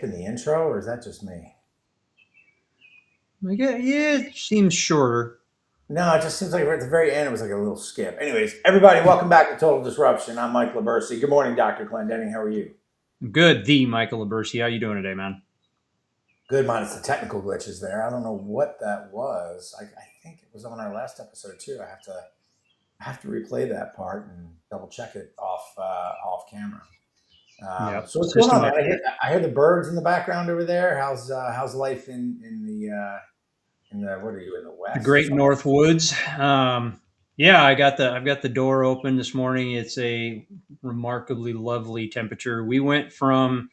skipping the intro, or is that just me? Yeah, it seems shorter. No, it just seems like at the very end it was like a little skip. Anyways, everybody, welcome back to Total Disruption. I'm Mike Libercci. Good morning, Dr. Clendenning. How are you? Good. The Michael Libercci. How you doing today, man? Good, minus the technical glitches there. I don't know what that was. I think it was on our last episode too. I have to replay that part and double check it off camera. Yep. So what's going System on, man? I hear, update. I hear the birds in the background over there. How's life in the what are you in the The west or Great something? North Woods. Yeah, I've got the door open this morning. It's a remarkably lovely temperature. We went from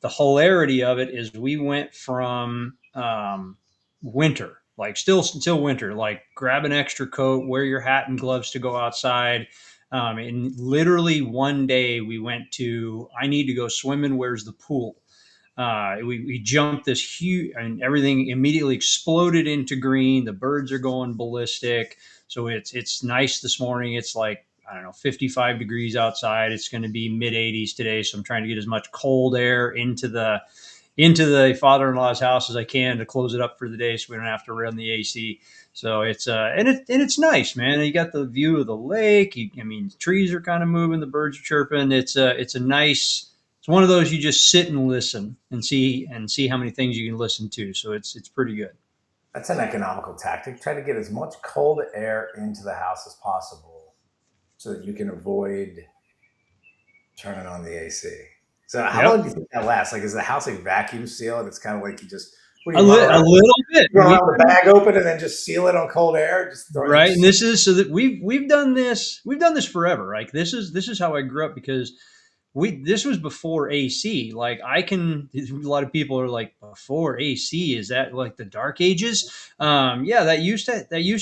the hilarity of it is we went from winter, like still winter, like grab an extra coat, wear your hat and gloves to go outside. And literally one day we went to I need to go swimming. Where's the pool? We jumped this huge, and everything immediately exploded into green. The birds are going ballistic. So it's nice this morning. It's like I don't know, 55 degrees outside. It's going to be mid 80s today. So I'm trying to get as much cold air into the father-in-law's house as I can to close it up for the day, so we don't have to run the AC. So it's nice, man. You got the view of the lake. I mean, trees are kind of moving, the birds are chirping. It's a nice. It's one of those you just sit and listen and see how many things you can listen to. So it's pretty good. That's an economical tactic. Try to get as much cold air into the house as possible so that you can avoid turning on the AC. So how long Yep, do you think that lasts? Like, is the house a vacuum seal and it's kind of like you just, what do a, you run li- a around, little bit. run around with the bag open and then just seal it on cold air? Just throw it, Right, and just, this is so that we've done this forever. Like this is how I grew up because we this was before AC. Like I can a lot of people are like before AC, is that like the dark ages? Yeah, that used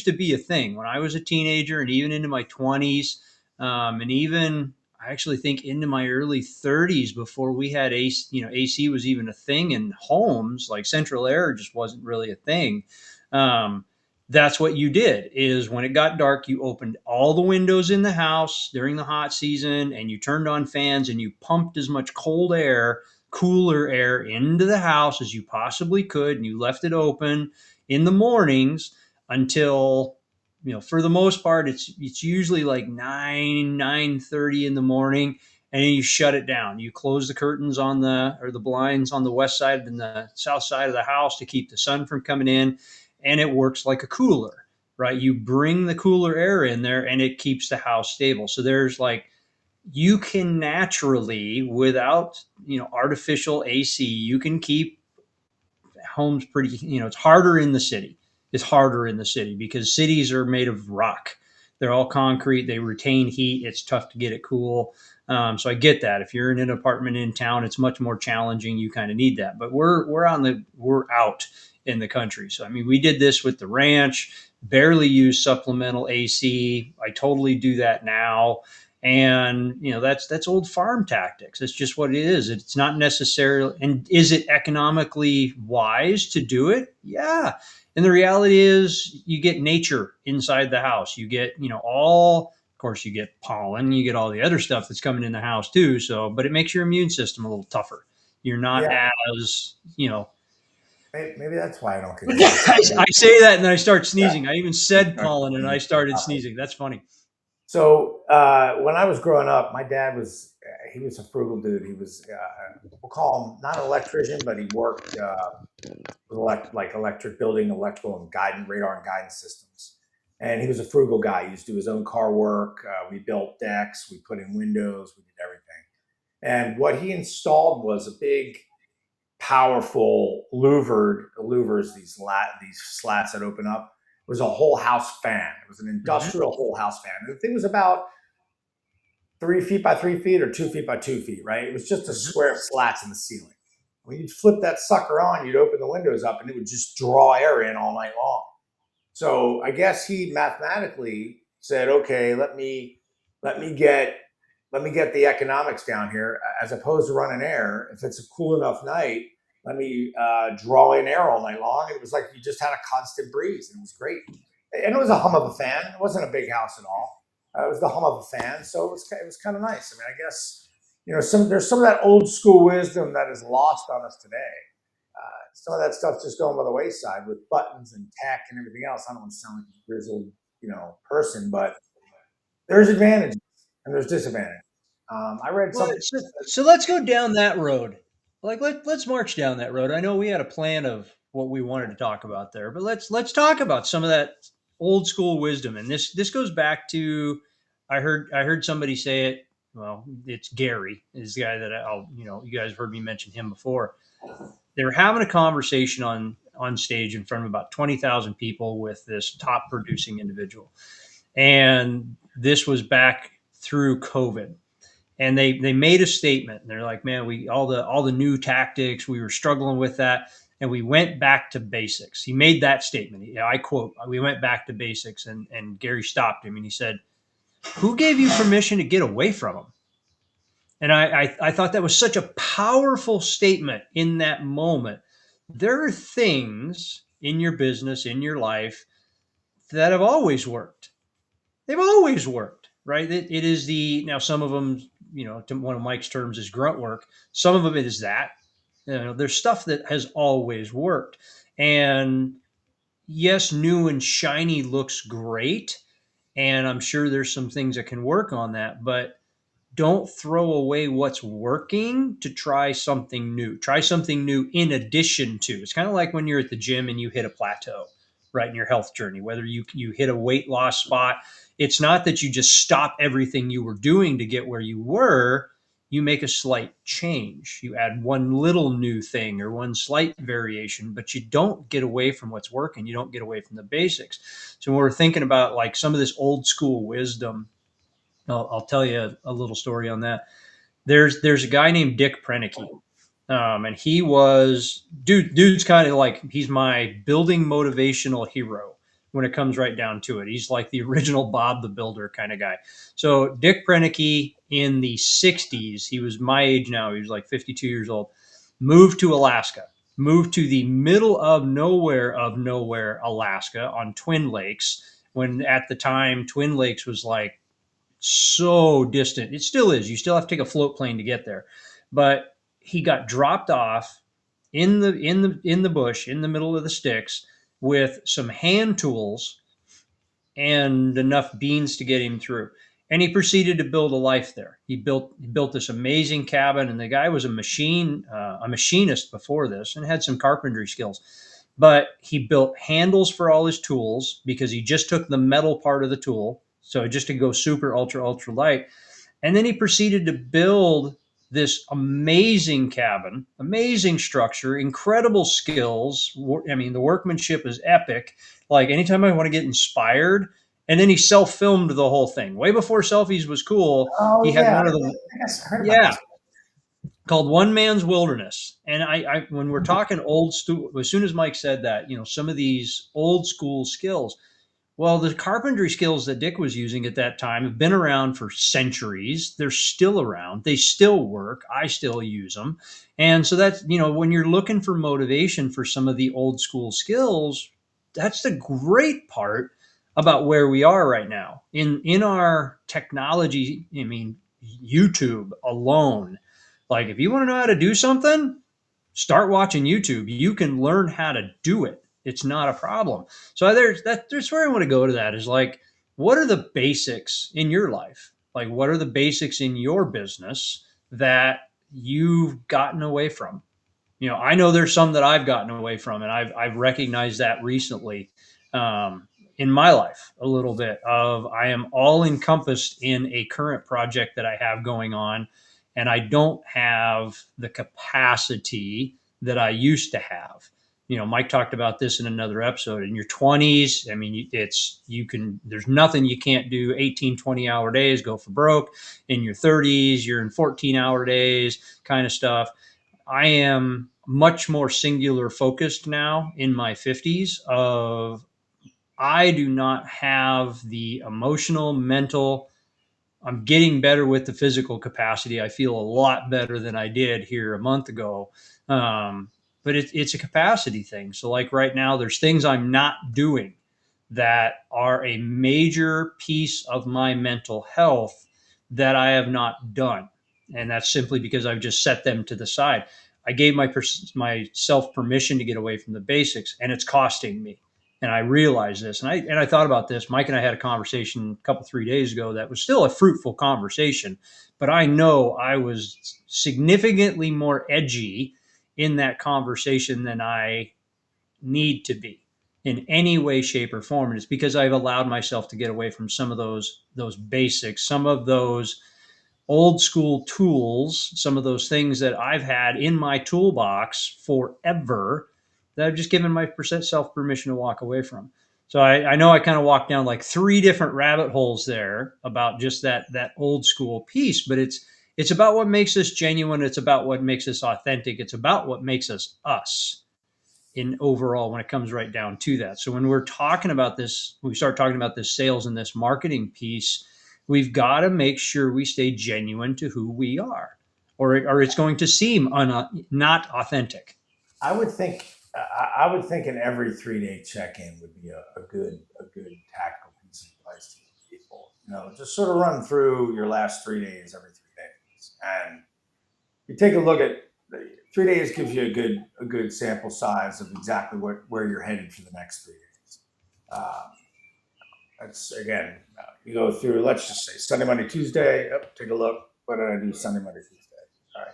to be a thing when I was a teenager and even into my 20s, and even I actually think into my early 30s before we had AC. AC was even a thing in homes. Like central air just wasn't really a thing. um, that's what you did is when it got dark, you opened all the windows in the house during the hot season and you turned on fans and you pumped as much cold air, cooler air into the house as you possibly could, and you left it open in the mornings until, for the most part it's usually like 9:30 in the morning, and then you shut it down. You close the curtains the blinds on the west side and the south side of the house to keep the sun from coming in, and it works like a cooler, right? You bring the cooler air in there and it keeps the house stable. So there's like, you can naturally, without, artificial AC, you can keep homes pretty, it's harder in the city. It's harder in the city because cities are made of rock. They're all concrete. They retain heat. It's tough to get it cool. So I get that. If you're in an apartment in town, it's much more challenging. You kind of need that. But we're out in the country. So I mean, we did this with the ranch. Barely use supplemental AC. I totally do that now, and that's old farm tactics. It's just what it is. It's not necessarily. And is it economically wise to do it? Yeah. And the reality is you get nature inside the house. You get, all, of course, you get pollen, you get all the other stuff that's coming in the house too. So, but it makes your immune system a little tougher. You're not yeah, as, maybe that's why I don't get cancer. I say that and then I start Yeah. sneezing. I even said pollen and I started sneezing. That's funny. So when I was growing up, my dad was he was a frugal dude. He was we'll call him not an electrician, but he worked with like electric building, electrical and guidance, radar and guidance systems. And he was a frugal guy. He used to do his own car work. We built decks, we put in windows, we did everything. And what he installed was a big, powerful louvers, these slats that open up. It was a whole house fan. It was an Hmm. industrial whole house fan. And the thing was about 3 feet by 3 feet or 2 feet by 2 feet, right? It was just a Hmm. square of slats in the ceiling. When you'd flip that sucker on, you'd open the windows up and it would just draw air in all night long. So I guess he mathematically said, okay, let me get the economics down here as opposed to running air. If it's a cool enough night, let me draw in air all night long. It was like you just had a constant breeze, and it was great. And it was a hum of a fan. It wasn't a big house at all. It was the hum of a fan, so it was kind of nice. I mean, I guess there's some of that old school wisdom that is lost on us today. Some of that stuff's just going by the wayside with buttons and tech and everything else. I don't want to sound like a grizzled, person, but there's advantages and there's disadvantages. I read Well, something. so let's go down that road. Like let's march down that road. I know we had a plan of what we wanted to talk about there, but let's talk about some of that old school wisdom. And this goes back to I heard somebody say it. Well, it's Gary, is the guy that you guys have heard me mention him before. They were having a conversation on stage in front of about 20,000 people with this top producing individual, and this was back through COVID, and they made a statement. And they're like, man, we all the new tactics, we were struggling with that, and we went back to basics. He made that statement. I quote, "We went back to basics," and Gary stopped him and he said, "Who gave you permission to get away from them?" And I thought that was such a powerful statement in that moment. There are things in your business, in your life, that have always worked. They've always worked, right? It is now some of them, to one of Mike's terms is grunt work. Some of them it is that. There's stuff that has always worked. And yes, new and shiny looks great. And I'm sure there's some things that can work on that, but don't throw away what's working to try something new. Try something new in addition to. It's kind of like when you're at the gym and you hit a plateau, right, in your health journey, whether you hit a weight loss spot. It's not that you just stop everything you were doing to get where you were. You make a slight change. You add one little new thing or one slight variation, but you don't get away from what's working. You don't get away from the basics. So when we're thinking about like some of this old school wisdom, I'll tell you a little story on that. There's a guy named Dick Prenicky, and he was dude's kind of like he's my building motivational hero when it comes right down to it. He's like the original Bob the Builder kind of guy. So Dick Prenicky in the '60s, he was my age now. He was like 52 years old. Moved to Alaska. Moved to the middle of nowhere, Alaska, on Twin Lakes. When at the time Twin Lakes was like so distant. It still is. You still have to take a float plane to get there. But he got dropped off in the bush in the middle of the sticks with some hand tools and enough beans to get him through. And he proceeded to build a life there. He built this amazing cabin, and the guy was a machinist before this, and had some carpentry skills. But he built handles for all his tools because he just took the metal part of the tool, so just to go super ultra light. And then he proceeded to build this amazing cabin, amazing structure, incredible skills. I mean, the workmanship is epic. Like anytime I want to get inspired, and then he self-filmed the whole thing. Way before selfies was cool, Oh he had yeah, one of the I guess I heard about yeah, this. called One Man's Wilderness. And I when we're talking old school, as soon as Mike said that, some of these old school skills, well, the carpentry skills that Dick was using at that time have been around for centuries. They're still around. They still work. I still use them. And so that's, when you're looking for motivation for some of the old school skills, that's the great part about where we are right now in our technology. I mean, YouTube alone, like if you want to know how to do something, start watching YouTube. You can learn how to do it. It's not a problem. So there's where I want to go to that is like, what are the basics in your life? Like, what are the basics in your business that you've gotten away from? I know there's some that I've gotten away from, and I've recognized that recently in my life a little bit. Of I am all encompassed in a current project that I have going on, and I don't have the capacity that I used to have. Mike talked about this in another episode. In your 20s, I mean, there's nothing you can't do. 18, 20-hour days, go for broke. In your 30s, you're in 14-hour days kind of stuff. I am much more singular focused now in my 50s of I do not have the emotional, mental. I'm getting better with the physical capacity. I feel a lot better than I did here a month ago. But it's a capacity thing. So like right now, there's things I'm not doing that are a major piece of my mental health that I have not done. And that's simply because I've just set them to the side. I gave myself permission to get away from the basics, and it's costing me. And I realized this, and I thought about this. Mike and I had a conversation a couple 3 days ago that was still a fruitful conversation, but I know I was significantly more edgy in that conversation than I need to be in any way, shape, or form. And it's because I've allowed myself to get away from some of those basics, some of those old school tools, some of those things that I've had in my toolbox forever that I've just given myself permission to walk away from. So I know I kind of walked down like 3 different rabbit holes there about just that old school piece, but it's about what makes us genuine. It's about what makes us authentic. It's about what makes us us in overall when it comes right down to that. So when we're talking about this, we start talking about this sales and this marketing piece, we've got to make sure we stay genuine to who we are, or it's going to seem not authentic. I would think I would think an every 3 day check-in would be a good tactical piece of advice to give people. You know, just sort of run through your last 3 days every 3 days, and you take a look at 3 days gives you a good sample size of exactly where you're headed for the next 3 days. Um, that's again, you go through. Let's just say Sunday, Monday, Tuesday. Oh, take a look. What did I do Sunday, Monday, Tuesday? All right.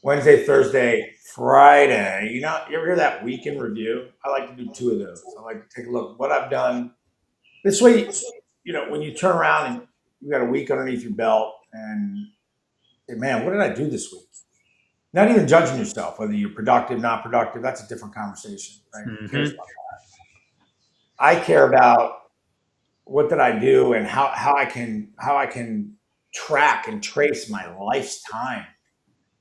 Wednesday, Thursday, Friday. You ever hear that week in review? I like to do 2 of those. I like to take a look at what I've done. This way, when you turn around and you got a week underneath your belt and say, man, what did I do this week? Not even judging yourself, whether you're productive, not productive, that's a different conversation, right? Who cares about that? I care about what did I do and how I can track and trace my life's time.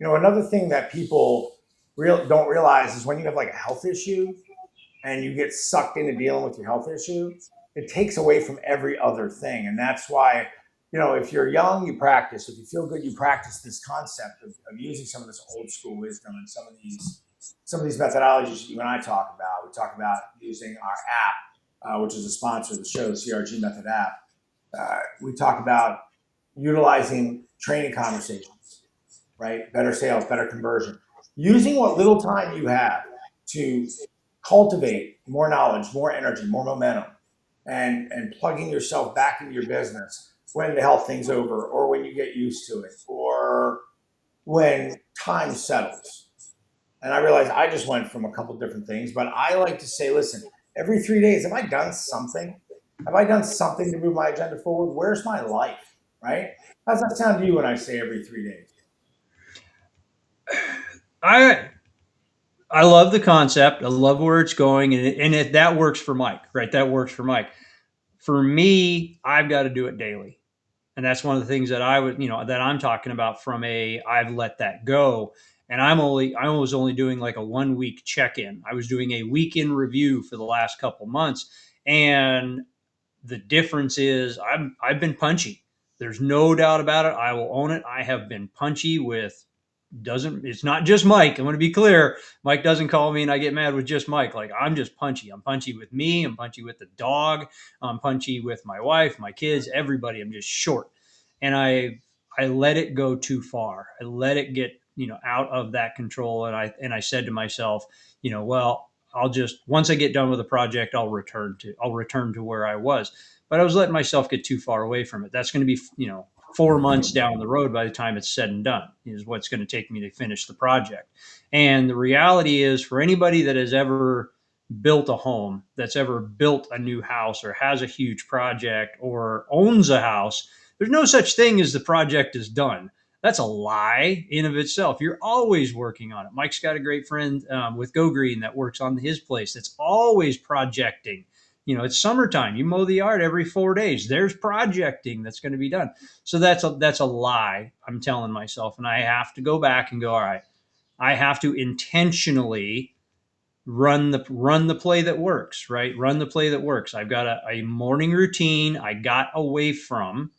Another thing that people don't realize is when you have like a health issue and you get sucked into dealing with your health issue, it takes away from every other thing. And that's why, if you're young, you practice. If you feel good, you practice this concept of using some of this old school wisdom and some of these methodologies that you and I talk about. We talk about using our app, which is a sponsor of the show, the CRG Method app. We talk about utilizing training conversations, right? Better sales, better conversion. Using what little time you have to cultivate more knowledge, more energy, more momentum, and plugging yourself back into your business when the health thing's over, or when you get used to it, or when time settles. And I realized I just went from a couple different things, but I like to say, listen, every 3 days, have I done something? Have I done something to move my agenda forward? Where's my life, right? How does that sound to you when I say every 3 days? I love the concept. I love where it's going, and that works for Mike, right? That works for Mike. For me, I've got to do it daily. And that's one of the things that that I'm talking about from I've let that go. And I was only doing like a 1 week check-in. I was doing a week in review for the last couple months. And the difference is I've been punchy. There's no doubt about it. I will own it. I have been punchy with it's not just Mike. I want to be clear. Mike doesn't call me and I get mad with just Mike. Like, I'm just punchy. I'm punchy with me. I'm punchy with the dog. I'm punchy with my wife, my kids, everybody. I'm just short. And I let it go too far. I let it get, out of that control. And I said to myself, well, once I get done with the project, I'll return to where I was. But I was letting myself get too far away from it. That's going to be, 4 months down the road by the time it's said and done is what's going to take me to finish the project. And the reality is, for anybody that has ever built a home, that's ever built a new house or has a huge project or owns a house, there's no such thing as the project is done. That's a lie in of itself. You're always working on it. Mike's got a great friend with Go Green that works on his place. That's always projecting. It's summertime. You mow the yard every 4 days. There's projecting that's going to be done. So that's a lie I'm telling myself. And I have to go back and go, all right, I have to intentionally run the play that works, right? Run the play that works. I've got a morning routine I got away from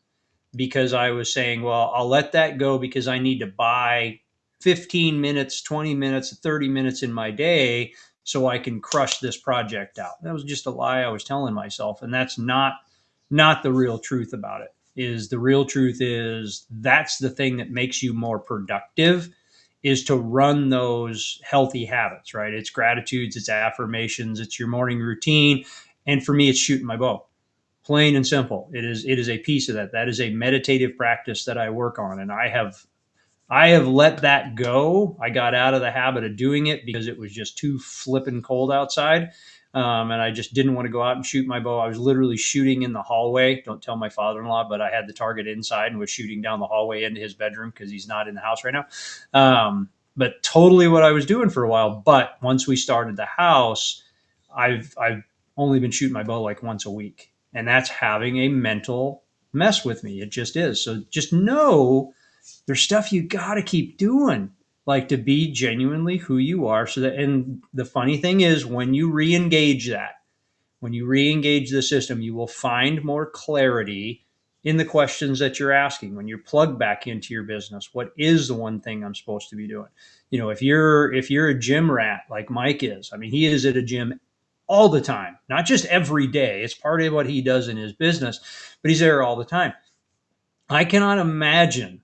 because I was saying, well, I'll let that go because I need to buy 15 minutes, 20 minutes, 30 minutes in my day so I can crush this project out. That was just a lie I was telling myself. And that's not the real truth about it. is the real truth is that's the thing that makes you more productive, is to run those healthy habits, right? It's gratitudes, it's affirmations, it's your morning routine. And for me, it's shooting my bow. Plain and simple. It is a piece of that. That is a meditative practice that I work on. And I have let that go. I got out of the habit of doing it because it was just too flippin' cold outside. And I just didn't want to go out and shoot my bow. I was literally shooting in the hallway. Don't tell my father-in-law, but I had the target inside and was shooting down the hallway into his bedroom because he's not in the house right now. But totally what I was doing for a while. But once we started the house, I've only been shooting my bow like once a week. And that's having a mental mess with me. It just is. So just know there's stuff you got to keep doing, like to be genuinely who you are. So that, and the funny thing is, when you re-engage the system, you will find more clarity in the questions that you're asking. When you're plugged back into your business, what is the one thing I'm supposed to be doing? If you're a gym rat like Mike is, I mean, he is at a gym all the time, not just every day. It's part of what he does in his business, but he's there all the time. I cannot imagine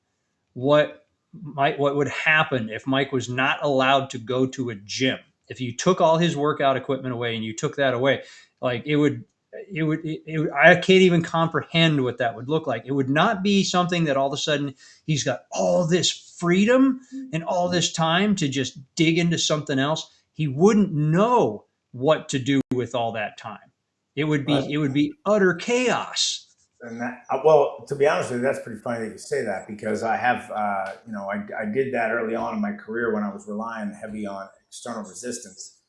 what would happen if Mike was not allowed to go to a gym. If you took all his workout equipment away and you took that away, like I can't even comprehend what that would look like. It would not be something that all of a sudden he's got all this freedom and all this time to just dig into something else. He wouldn't know what to do with all that time. It would be utter chaos. And that, well, to be honest with you, that's pretty funny that you say that, because I have, I did that early on in my career when I was relying heavy on external resistance.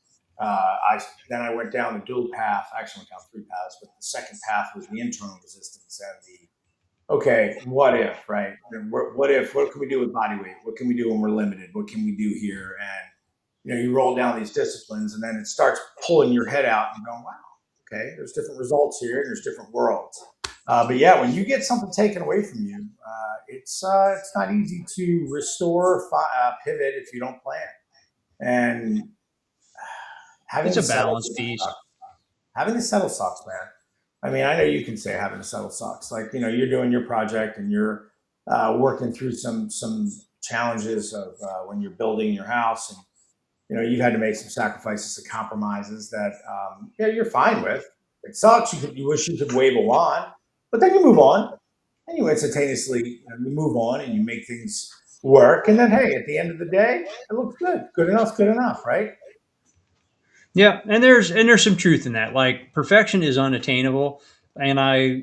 Then I went down the dual path. I actually went down three paths, but the second path was the internal resistance and the, okay, what if, right? What can we do with body weight? What can we do when we're limited? What can we do here? And, you roll down these disciplines and then it starts pulling your head out and going, wow, okay, there's different results here and there's different worlds. But yeah, when you get something taken away from you, it's not easy to restore, pivot if you don't plan. And having It's a to settle, balance piece. having to settle sucks, man. I mean, I know you can say having to settle sucks. Like, you're doing your project and you're working through some challenges of when you're building your house, and you've had to make some sacrifices and compromises that you're fine with. It sucks. You wish you could wave a wand, but then you move on and you instantaneously you move on and you make things work. And then, hey, at the end of the day, it looks good. Good enough, right? Yeah, and there's some truth in that. Like perfection is unattainable, and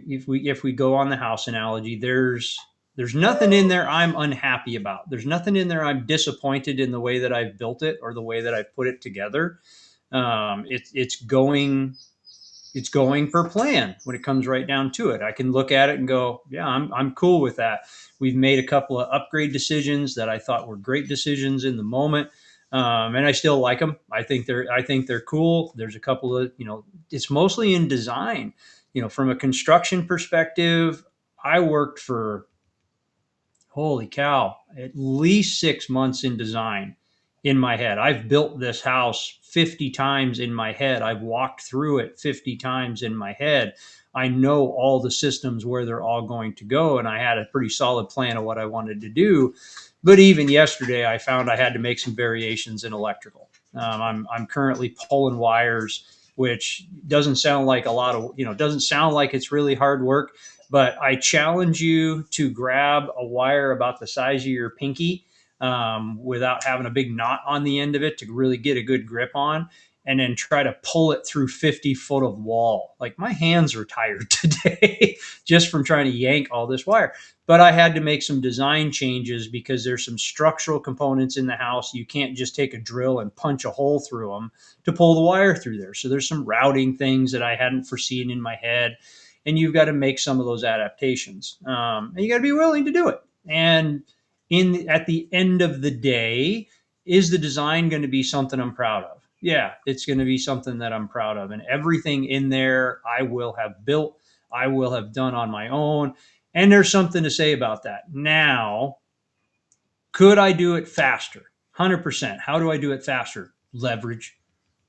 if we go on the house analogy, there's nothing in there I'm unhappy about. There's nothing in there I'm disappointed in the way that I've built it or the way that I've put it together. It's going per plan when it comes right down to it. I can look at it and go, yeah, I'm cool with that. We've made a couple of upgrade decisions that I thought were great decisions in the moment. And I still like them. I think they're cool. There's a couple of, it's mostly in design, from a construction perspective. I worked for, holy cow, at least 6 months in design in my head. I've built this house 50 times in my head. I've walked through it 50 times in my head. I know all the systems where they're all going to go, and I had a pretty solid plan of what I wanted to do. But even yesterday, I found I had to make some variations in electrical. I'm currently pulling wires, which doesn't sound like a lot of, doesn't sound like it's really hard work. But I challenge you to grab a wire about the size of your pinky, without having a big knot on the end of it to really get a good grip on, and then try to pull it through 50 foot of wall. Like my hands are tired today just from trying to yank all this wire. But I had to make some design changes because there's some structural components in the house. You can't just take a drill and punch a hole through them to pull the wire through there. So there's some routing things that I hadn't foreseen in my head. And you've got to make some of those adaptations. And you got to be willing to do it. And at the end of the day, is the design going to be something I'm proud of? Yeah, it's going to be something that I'm proud of. And everything in there I will have built, I will have done on my own. And there's something to say about that. Now, could I do it faster? 100%. How do I do it faster? Leverage.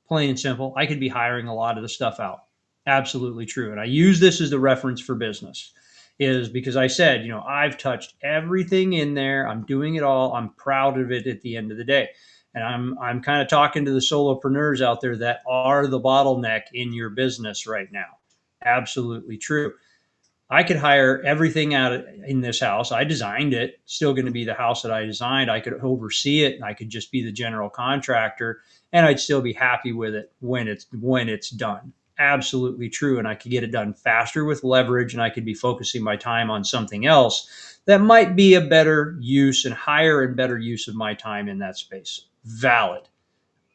Plain and simple. I could be hiring a lot of the stuff out. Absolutely true. And I use this as the reference for business. is because I said, I've touched everything in there. I'm doing it all. I'm proud of it at the end of the day. And I'm kind of talking to the solopreneurs out there that are the bottleneck in your business right now. Absolutely true. I could hire everything out in this house. I designed it, still going to be the house that I designed. I could oversee it and I could just be the general contractor and I'd still be happy with it when it's done. Absolutely true. And I could get it done faster with leverage and I could be focusing my time on something else that might be a better use and higher and better use of my time in that space. Valid.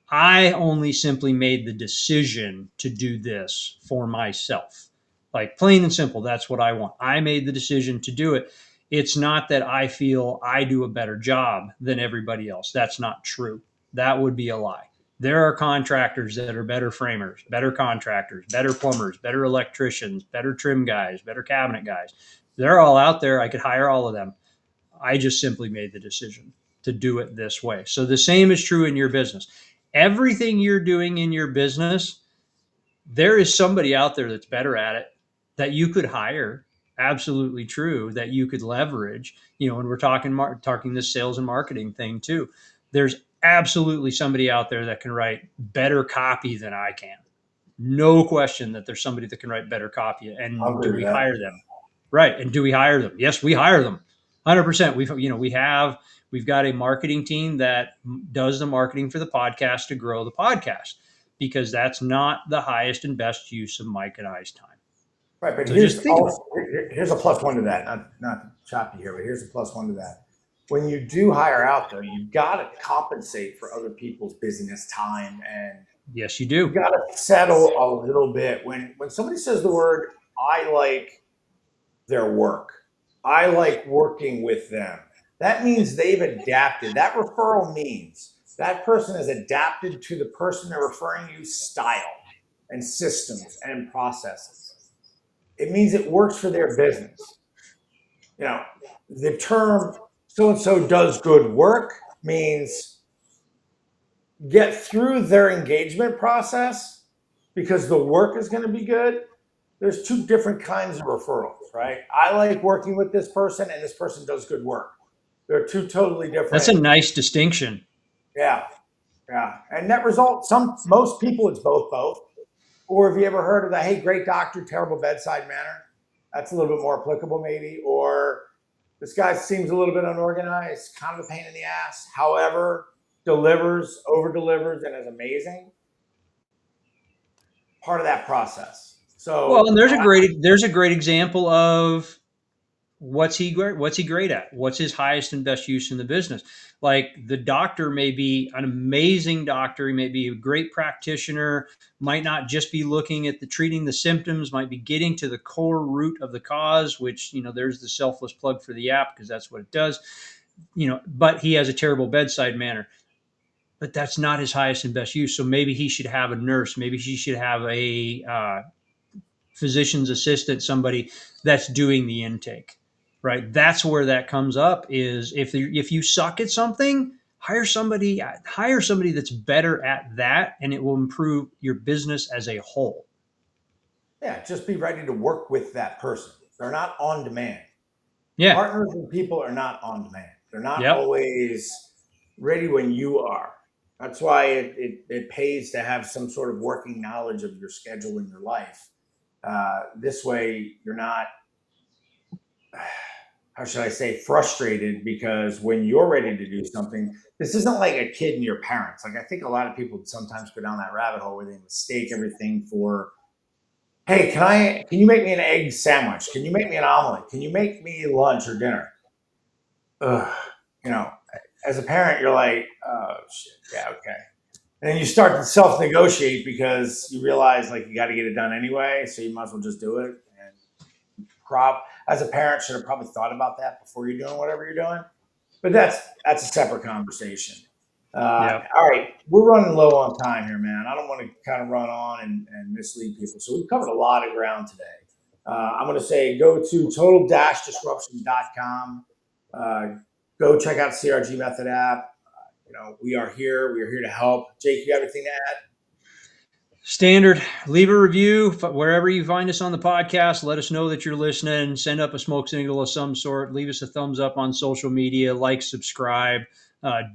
I only simply made the decision to do this for myself. Like plain and simple, that's what I want. I made the decision to do it. It's not that I feel I do a better job than everybody else. That's not true. That would be a lie. There are contractors that are better framers, better contractors, better plumbers, better electricians, better trim guys, better cabinet guys. They're all out there. I could hire all of them. I just simply made the decision to do it this way. So the same is true in your business. Everything you're doing in your business, there is somebody out there that's better at it that you could hire. Absolutely true, that you could leverage. When we're talking this sales and marketing thing too, there's absolutely somebody out there that can write better copy than I can. No question that there's somebody that can write better copy. I'll And agree do with we that. hire them? Right. And do we hire them? Yes, we hire them. 100%. We've got a marketing team that does the marketing for the podcast to grow the podcast because that's not the highest and best use of Mike and I's time. Right, but So just think about here's a plus one to that. Not to chop you here, but here's a plus one to that. When you do hire out, though, you've got to compensate for other people's busyness, time, and yes, you you do. got to settle a little bit. When somebody says the word, I like their work, I like working with them. That means they've adapted. That referral means that person has adapted to the person they're referring you style and systems and processes. It means it works for their business. You know, the term so and so does good work means get through their engagement process because the work is going to be good. There's two different kinds of referrals, right? I like working with this person and this person does good work. They're two totally That's a different. nice distinction. Yeah. Yeah. And net result, most people it's both. Or have you ever heard of the hey, great doctor, terrible bedside manner? That's a little bit more applicable, maybe. Or this guy seems a little bit unorganized, kind of a pain in the ass. However, delivers, over delivers, and is amazing. Part of that process. Well, So and there's a great example of what's he great at, what's his highest and best use in the business. Like the doctor may be an amazing doctor, he may be a great practitioner, might not just be looking at the treating the symptoms, might be getting to the core root of the cause, which there's the selfless plug for the app because that's what it does. But he has a terrible bedside manner, but that's not his highest and best use. So maybe he should have a nurse, maybe he should have a physician's assistant, somebody that's doing the intake, right? That's where that comes up. Is if you suck at something, hire somebody that's better at that, and it will improve your business as a whole. yeah, just be ready to work with that person. They're not on demand. Yeah. Partners and people are not on demand. They're not Yep. always ready when you are. That's why it pays to have some sort of working knowledge of your schedule in your life. This way, you're not, how should I say, frustrated because when you're ready to do something, this isn't like a kid and your parents. Like I think a lot of people sometimes go down that rabbit hole where they mistake everything for, hey, can you make me an egg sandwich? Can you make me an omelet? Can you make me lunch or dinner? Ugh, you know, as a parent, you're like, oh shit, yeah, okay. And then you start to self-negotiate because you realize like you got to get it done anyway, so you might as well just do it. And as a parent, should have probably thought about that before you're doing whatever you're doing. But that's a separate conversation. Yeah. All right, we're running low on time here, man. I don't want to kind of run on and mislead people. So we've covered a lot of ground today. I'm going to say go to total-disruption.com. Go check out CRG Method app. We are here. We are here to help. Jake, you got anything to add? Standard. Leave a review wherever you find us on the podcast. Let us know that you're listening. Send up a smoke signal of some sort. Leave us a thumbs up on social media. Like, subscribe.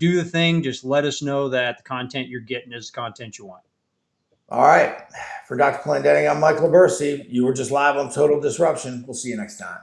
Do the thing. Just let us know that the content you're getting is the content you want. All right. For Dr. Clendenning, I'm Michael Libercci. You were just live on Total Disruption. We'll see you next time.